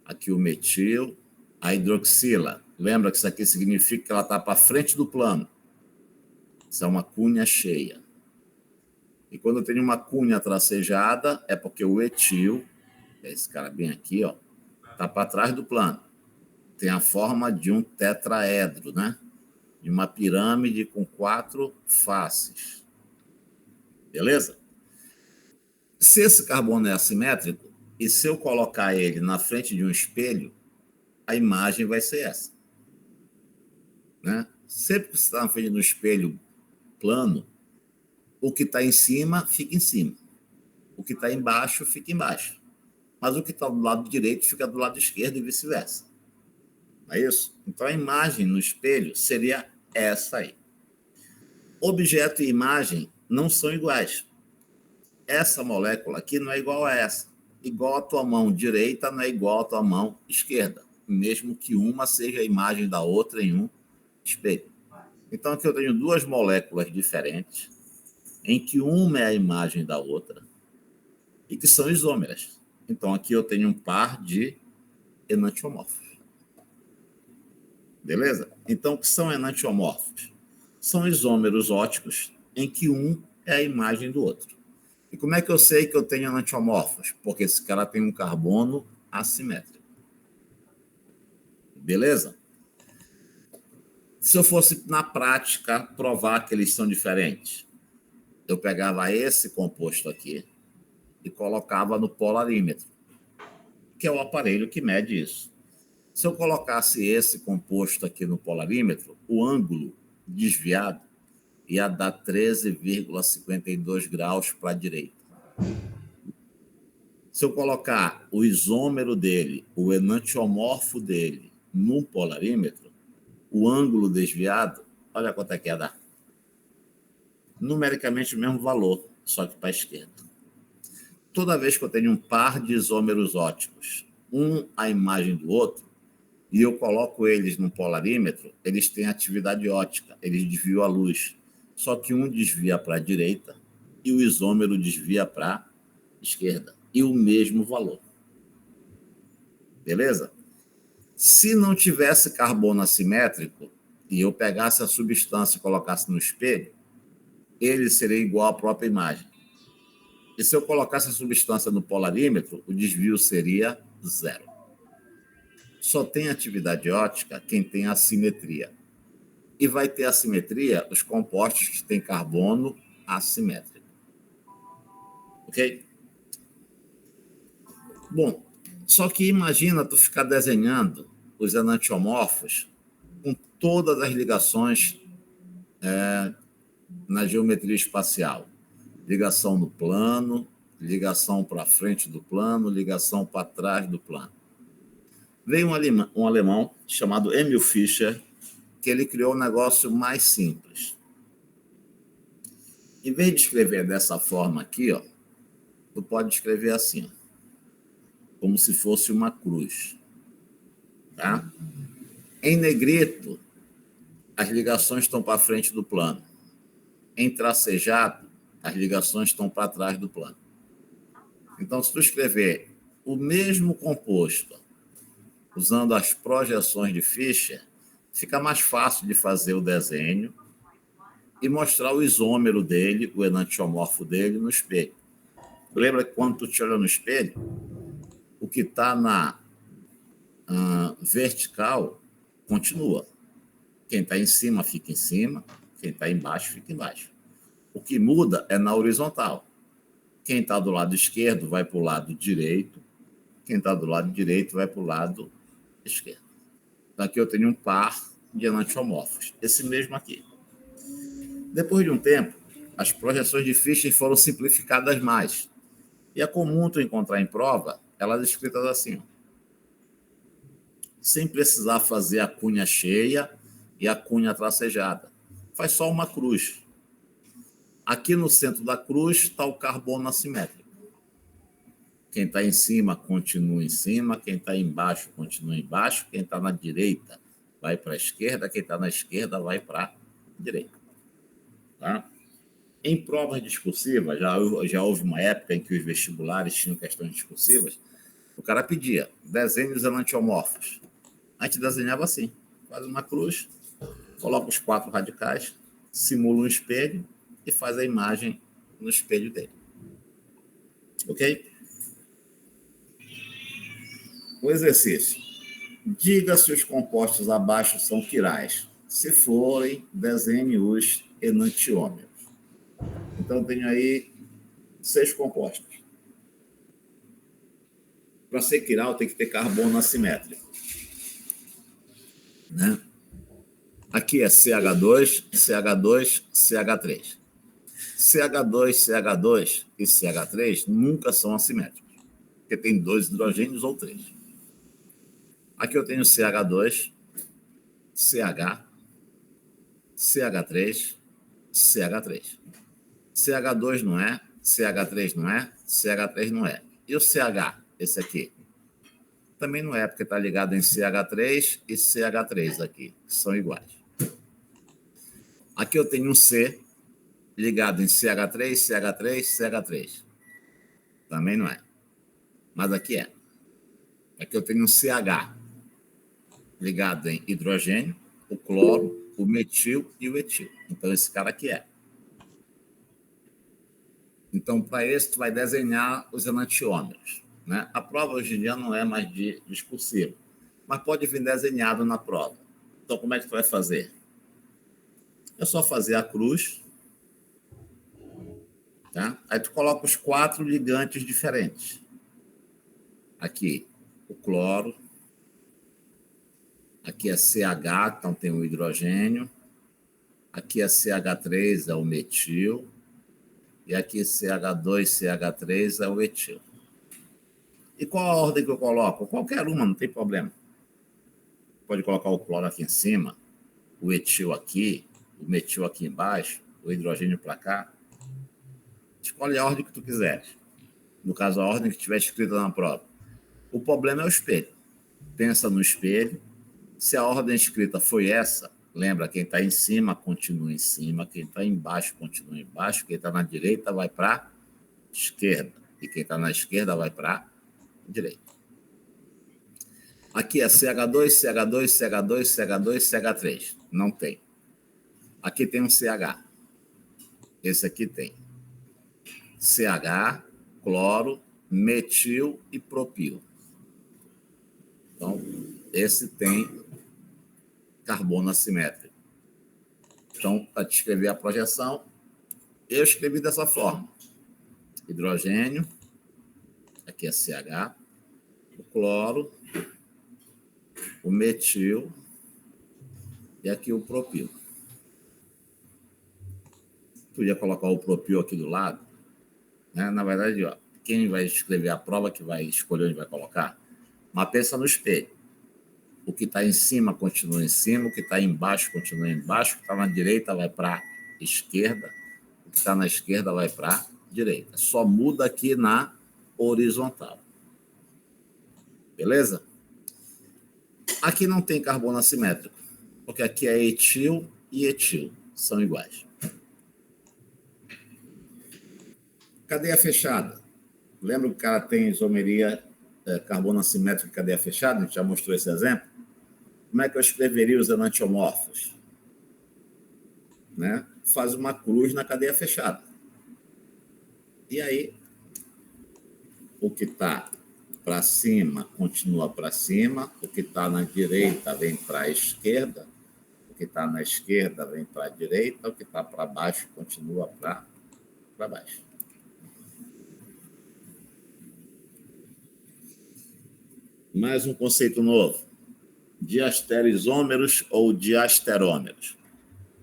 Aqui o metil, a hidroxila. Lembra que isso aqui significa que ela está para frente do plano. Isso é uma cunha cheia. E quando eu tenho uma cunha tracejada, é porque o etil, que é esse cara bem aqui, ó, está para trás do plano. Tem a forma de um tetraedro, né? De uma pirâmide com 4 faces. Beleza? Se esse carbono é assimétrico, e se eu colocar ele na frente de um espelho, a imagem vai ser essa. Né? Sempre que você está na frente de um espelho plano, o que está em cima, fica em cima. O que está embaixo, fica embaixo. Mas o que está do lado direito, fica do lado esquerdo e vice-versa. Não é isso? Então, a imagem no espelho seria essa aí. Objeto e imagem não são iguais. Essa molécula aqui não é igual a essa. Igual a tua mão direita não é igual a tua mão esquerda, mesmo que uma seja a imagem da outra em um espelho. Então, aqui eu tenho duas moléculas diferentes, em que uma é a imagem da outra, e que são isômeras. Então, aqui eu tenho um par de enantiomorfos. Beleza? Então, o que são enantiomorfos? São isômeros óticos, em que um é a imagem do outro. E como é que eu sei que eu tenho enantiomorfos? Porque esse cara tem um carbono assimétrico. Beleza? Se eu fosse, na prática, provar que eles são diferentes, eu pegava esse composto aqui e colocava no polarímetro, que é o aparelho que mede isso. Se eu colocasse esse composto aqui no polarímetro, o ângulo desviado ia dar 13,52 graus para a direita. Se eu colocar o isômero dele, o enantiomorfo dele, no polarímetro, o ângulo desviado, olha quanto é que ia dar. Numericamente o mesmo valor, só que para a esquerda. Toda vez que eu tenho um par de isômeros óticos, um à imagem do outro, e eu coloco eles no polarímetro, eles têm atividade ótica, eles desviam a luz. Só que um desvia para a direita e o isômero desvia para a esquerda. E o mesmo valor. Beleza? Se não tivesse carbono assimétrico e eu pegasse a substância e colocasse no espelho, ele seria igual à própria imagem. E se eu colocasse a substância no polarímetro, o desvio seria 0. Só tem atividade ótica quem tem assimetria. E vai ter assimetria os compostos que têm carbono assimétrico. Ok? Bom, só que imagina tu ficar desenhando os enantiomorfos com todas as ligações na geometria espacial. Ligação no plano, ligação para frente do plano, ligação para trás do plano. Veio um alemão chamado Emil Fischer, que ele criou um negócio mais simples. Em vez de escrever dessa forma aqui, ó, tu pode escrever assim, ó, como se fosse uma cruz. Tá? Em negrito, as ligações estão para frente do plano. Em tracejado, as ligações estão para trás do plano. Então, se tu escrever o mesmo composto usando as projeções de Fischer, fica mais fácil de fazer o desenho e mostrar o isômero dele, o enantiomorfo dele, no espelho. Lembra que quando tu te olha no espelho, o que está na vertical continua. Quem está em cima fica em cima, quem está embaixo fica embaixo. O que muda é na horizontal. Quem está do lado esquerdo vai para o lado direito, quem está do lado direito vai para o lado esquerdo. Então, aqui eu tenho um par de enantiomorfos, esse mesmo aqui. Depois de um tempo, as projeções de Fischer foram simplificadas mais. E é comum tu encontrar em prova elas escritas assim, ó, sem precisar fazer a cunha cheia e a cunha tracejada. Faz só uma cruz. Aqui no centro da cruz está o carbono assimétrico. Quem está em cima continua em cima, quem está embaixo continua embaixo, quem está na direita vai para a esquerda, quem está na esquerda vai para a direita. Tá? Em provas discursivas, já houve uma época em que os vestibulares tinham questões discursivas, o cara pedia desenhos enantiomorfos. A gente desenhava assim, faz uma cruz, coloca os 4 radicais, simula um espelho e faz a imagem no espelho dele. Ok? O exercício. Diga se os compostos abaixo são quirais. Se forem, desenhe os enantiômeros. Então, eu tenho aí 6 compostos. Para ser quiral, tem que ter carbono assimétrico. Né? Aqui é CH2, CH2, CH3. CH2, CH2 e CH3 nunca são assimétricos, porque tem 2 hidrogênios ou 3. Aqui eu tenho CH2, CH, CH3, CH3. CH2 não é, CH3 não é, CH3 não é. E o CH, esse aqui? Também não é, porque está ligado em CH3 e CH3 aqui, que são iguais. Aqui eu tenho um C ligado em CH3, CH3, CH3. Também não é. Mas aqui é. Aqui eu tenho um CH ligado em hidrogênio, o cloro, o metil e o etil. Então, esse cara aqui é. Então, para esse, tu vai desenhar os enantiômeros. Né? A prova hoje em dia não é mais discursiva, mas pode vir desenhado na prova. Então, como é que tu vai fazer? É só fazer a cruz, tá? Aí tu coloca os 4 ligantes diferentes. Aqui, o cloro. Aqui é CH, então tem o hidrogênio. Aqui é CH3, é o metil. E aqui CH2, CH3 é o etil. E qual a ordem que eu coloco? Qualquer uma, não tem problema. Pode colocar o cloro aqui em cima, o etil aqui, o metil aqui embaixo, o hidrogênio para cá. Escolhe a ordem que tu quiser. No caso, a ordem que estiver escrita na prova. O problema é o espelho. Pensa no espelho. Se a ordem escrita foi essa, lembra, quem está em cima continua em cima, quem está embaixo continua embaixo, quem está na direita vai para a esquerda, e quem está na esquerda vai para a direita. Aqui é CH2, CH2, CH2, CH2, CH3. Não tem. Aqui tem um CH. Esse aqui tem CH, cloro, metil e propil. Então, esse tem carbono assimétrico. Então, para descrever a projeção, eu escrevi dessa forma. Hidrogênio, aqui é CH, o cloro, o metil e aqui o propil. Podia colocar o propil aqui do lado, né? Na verdade, ó, quem vai escrever a prova que vai escolher onde vai colocar, mas pensa no espelho. O que está em cima continua em cima, o que está embaixo continua embaixo, o que está na direita vai para a esquerda, o que está na esquerda vai para a direita. Só muda aqui na horizontal. Beleza? Aqui não tem carbono assimétrico, porque aqui é etil e etil, são iguais. Cadeia fechada. Lembra que o cara tem isomeria, carbono assimétrico e cadeia fechada? A gente já mostrou esse exemplo. Como é que eu escreveria os enantiomorfos? Né? Faz uma cruz na cadeia fechada. E aí, o que está para cima continua para cima, o que está na direita vem para a esquerda, o que está na esquerda vem para a direita, o que está para baixo continua para baixo. Mais um conceito novo. Diastereisômeros ou diasterômeros.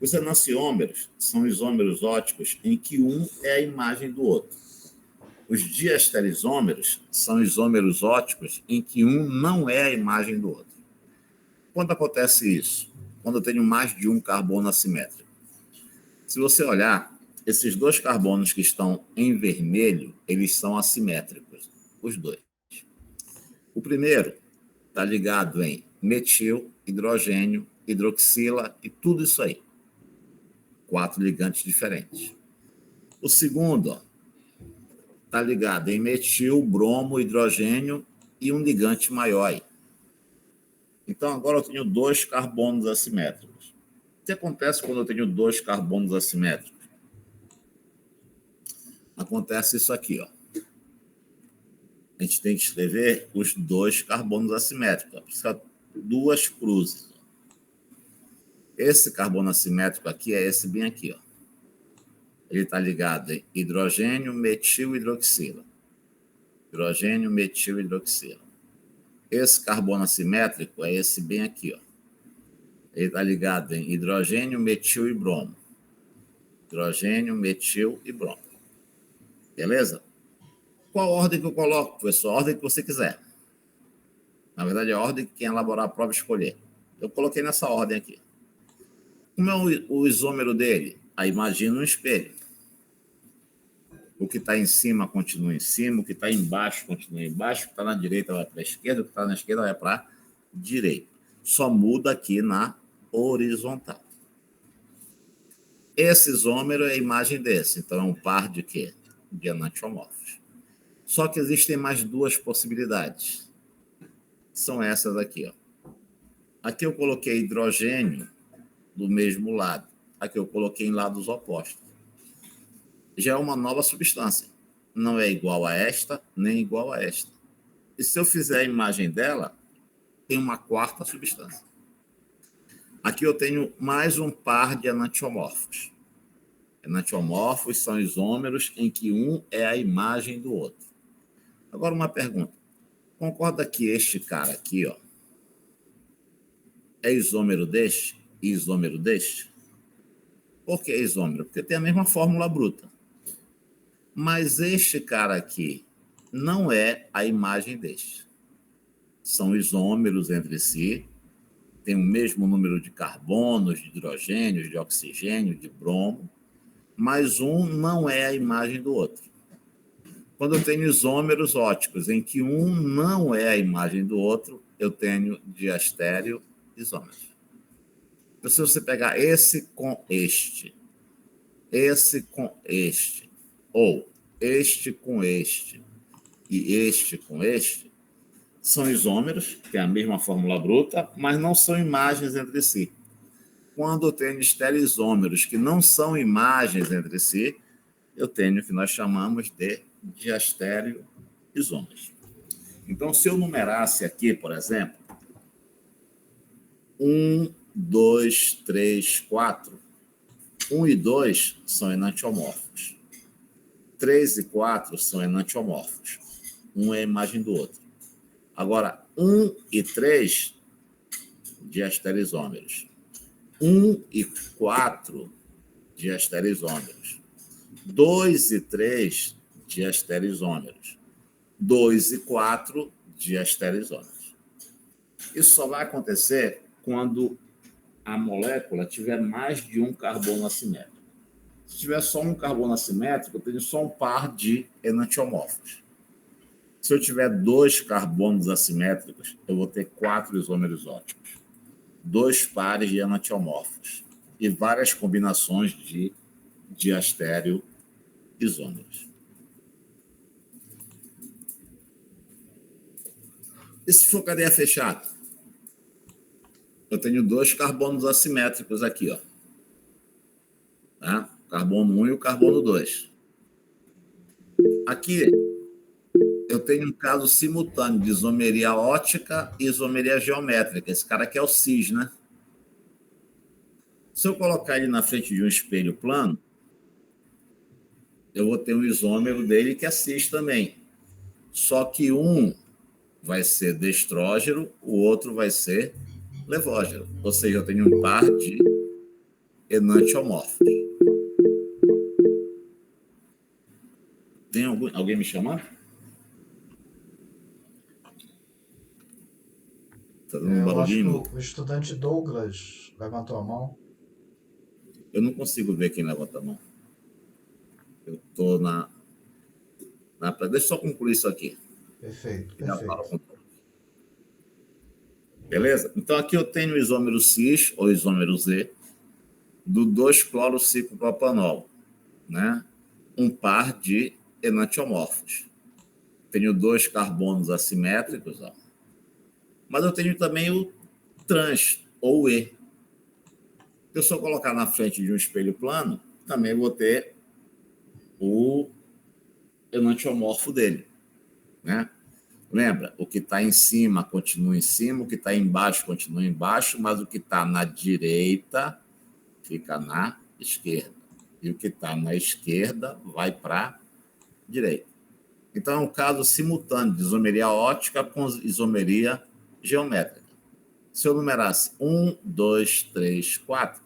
Os enantiômeros são isômeros óticos em que um é a imagem do outro. Os diastereisômeros são isômeros óticos em que um não é a imagem do outro. Quando acontece isso? Quando eu tenho mais de um carbono assimétrico. Se você olhar, esses 2 carbonos que estão em vermelho, eles são assimétricos, os 2. O primeiro está ligado em metil, hidrogênio, hidroxila e tudo isso aí. 4 ligantes diferentes. O segundo está ligado em metil, bromo, hidrogênio e um ligante maior aí. Então, agora eu tenho 2 carbonos assimétricos. O que acontece quando eu tenho 2 carbonos assimétricos? Acontece isso aqui, ó. A gente tem que escrever os 2 carbonos assimétricos. Precisa 2 cruzes. Esse carbono assimétrico aqui é esse bem aqui, ó. Ele está ligado em hidrogênio, metil, hidroxila. Hidrogênio, metil, hidroxila. Esse carbono assimétrico é esse bem aqui, ó. Ele está ligado em hidrogênio, metil e bromo. Hidrogênio, metil e bromo. Beleza? Qual ordem que eu coloco, professor? A ordem que você quiser. Na verdade, é a ordem que quem elaborar a prova escolher. Eu coloquei nessa ordem aqui. Como é o isômero dele? Aí imagina um espelho. O que está em cima continua em cima, o que está embaixo continua embaixo, o que está na direita vai para a esquerda, o que está na esquerda vai para a direita. Só muda aqui na horizontal. Esse isômero é a imagem desse, então é um par de quê? De enantiomorfos. Só que existem mais duas possibilidades. São essas aqui, ó. Aqui eu coloquei hidrogênio do mesmo lado. Aqui eu coloquei em lados opostos. Já é uma nova substância. Não é igual a esta, nem igual a esta. E se eu fizer a imagem dela, tem uma quarta substância. Aqui eu tenho mais um par de enantiomorfos. Enantiomorfos são isômeros em que um é a imagem do outro. Agora uma pergunta. Concorda que este cara aqui, ó, é isômero deste e isômero deste? Por que isômero? Porque tem a mesma fórmula bruta. Mas este cara aqui não é a imagem deste. São isômeros entre si, tem o mesmo número de carbonos, de hidrogênios, de oxigênio, de bromo, mas um não é a imagem do outro. Quando eu tenho isômeros óticos em que um não é a imagem do outro, eu tenho diastério isômeros. Então, se você pegar esse com este ou este com este e este com este, são isômeros, que é a mesma fórmula bruta, mas não são imagens entre si. Quando eu tenho estereoisômeros que não são imagens entre si, eu tenho o que nós chamamos de diastéreoisômeros. Então, se eu numerasse aqui, por exemplo, 1, 2, 3, 4, 1 e 2 são enantiomorfos. 3 e 4 são enantiomorfos. Um é a imagem do outro. Agora, 1 e 3, diastereoisômeros. 1 e 4, diastereoisômeros. 2 e 3, diastereoisômeros. 2 e 4, diastereoisômeros. Isso só vai acontecer quando a molécula tiver mais de um carbono assimétrico. Se tiver só um carbono assimétrico, eu tenho só um par de enantiomorfos. Se eu tiver 2 carbonos assimétricos, eu vou ter 4 isômeros óticos. 2 pares de enantiomorfos e várias combinações de diastereoisômeros. E se for cadeia fechada? Eu tenho 2 carbonos assimétricos aqui, ó. Tá? Carbono 1 e o carbono 2. Aqui eu tenho um caso simultâneo de isomeria ótica e isomeria geométrica. Esse cara aqui é o cis, né? Se eu colocar ele na frente de um espelho plano, eu vou ter um isômero dele que é cis também. Só que um vai ser destrógeno, o outro vai ser levógeno. Ou seja, eu tenho um par de enantiomorfos. Tem alguém me chamando? Está dando um Eu acho que barulhinho? o estudante Douglas levantou a mão. Eu não consigo ver quem levanta a mão. Eu estou na... Deixa eu só concluir isso aqui. Perfeito, Já falo perfeito. com todos. Beleza? Então, aqui eu tenho o isômero cis, ou isômero Z, do 2-cloro-ciclopropanol, né? Um par de enantiomorfos. Tenho 2 carbonos assimétricos, ó. Mas eu tenho também o trans, ou E. Se eu colocar na frente de um espelho plano, também vou ter o enantiomorfo dele, né? Lembra, o que está em cima continua em cima, o que está embaixo continua embaixo, mas o que está na direita fica na esquerda. E o que está na esquerda vai para a direita. Então, é um caso simultâneo de isomeria ótica com isomeria geométrica. Se eu numerasse 1, 2, 3, 4,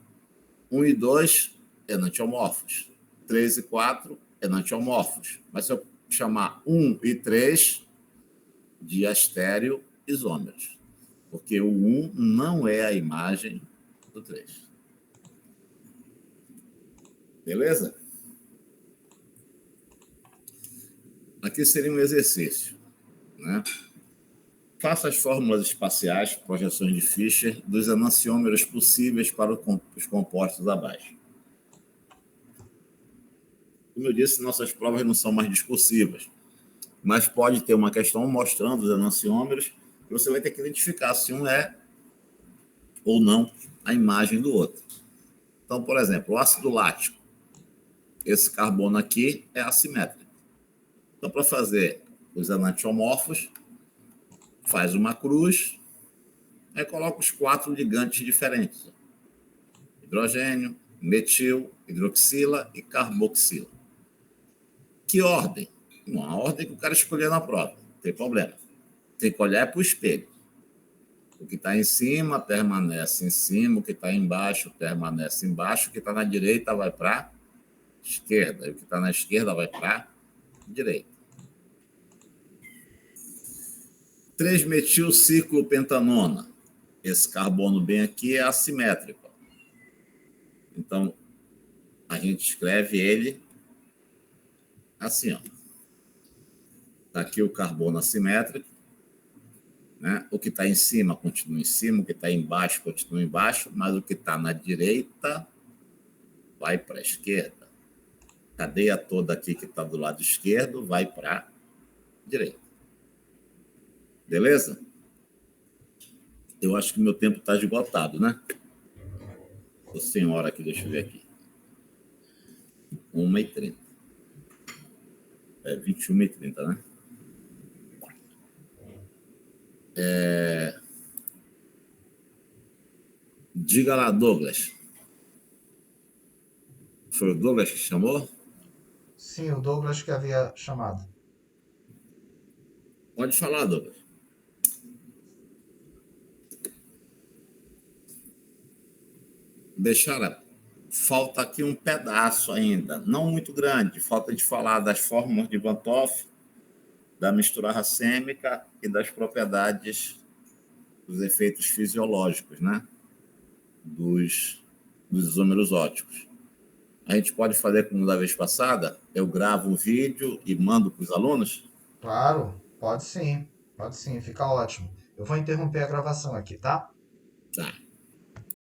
1 e 2 enantiomorfos, 3 e 4 enantiomorfos. Mas se eu chamar 1 e 3 de astéreoisômeros, porque o 1 não é a imagem do 3. Beleza? Aqui seria um exercício, né? Faça as fórmulas espaciais, projeções de Fischer, dos enantiômeros possíveis para os compostos abaixo. Como eu disse, nossas provas não são mais discursivas, mas pode ter uma questão mostrando os enantiômeros que você vai ter que identificar se um é ou não a imagem do outro. Então, por exemplo, o ácido lático. Esse carbono aqui é assimétrico. Então, para fazer os enantiomorfos, faz uma cruz, aí coloca os 4 ligantes diferentes. Hidrogênio, metil, hidroxila e carboxila. Que ordem? Uma ordem que o cara escolheu na prova, não tem problema. Tem que olhar para o espelho. O que está em cima permanece em cima, o que está embaixo permanece embaixo, o que está na direita vai para a esquerda, e o que está na esquerda vai para a direita. 3-metilciclopentanona. Esse carbono bem aqui é assimétrico. Então, a gente escreve ele assim, ó. Está aqui o carbono assimétrico, né? O que está em cima continua em cima, o que está embaixo continua embaixo, mas o que está na direita vai para a esquerda. A cadeia toda aqui que está do lado esquerdo vai para a direita. Beleza? Eu acho que meu tempo está esgotado, né? Ô senhora aqui, deixa eu ver aqui. 1h30. É 21h30, né? Diga lá, Douglas. Foi o Douglas que chamou? Sim, o Douglas que havia chamado. Pode falar, Douglas. Deixara, falta aqui um pedaço ainda, não muito grande. Falta de falar das fórmulas de Van 't Hoff, da mistura racêmica e das propriedades dos efeitos fisiológicos, né? Dos isômeros óticos. A gente pode fazer como da vez passada? Eu gravo um vídeo e mando para os alunos? Claro, pode sim, fica ótimo. Eu vou interromper a gravação aqui, tá? Tá.